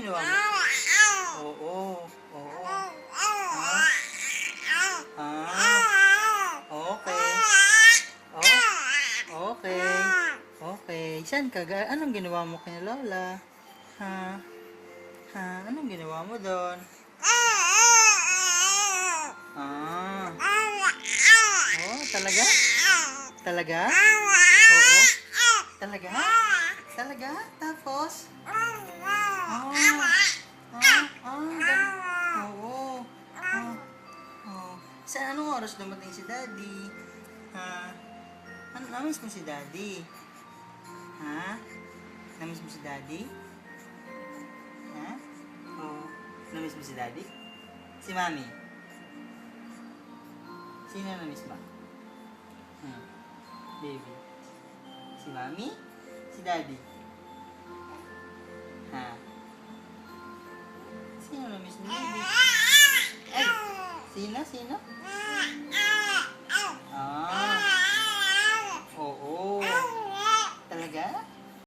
ginawa mo? Oo. Oo. Okay. Okay. Okay. Saan ka? Anong ginawa mo kay Lola? Ha? Ha? Anong ginawa mo doon? Oh, talaga? Talaga? Oo. Talaga? Talaga? Tapos? Oo. Sa anong oras dumating si Daddy? Ha? Namiss mo si Daddy? Ha? Namiss mo si Daddy? Ha? Oo. Namiss mo si Daddy? Si Mami? Sino namiss mo? Baby? Si Mami? Si Daddy? Ha? Sino namiss ni Baby? Ay! Sino? Sino?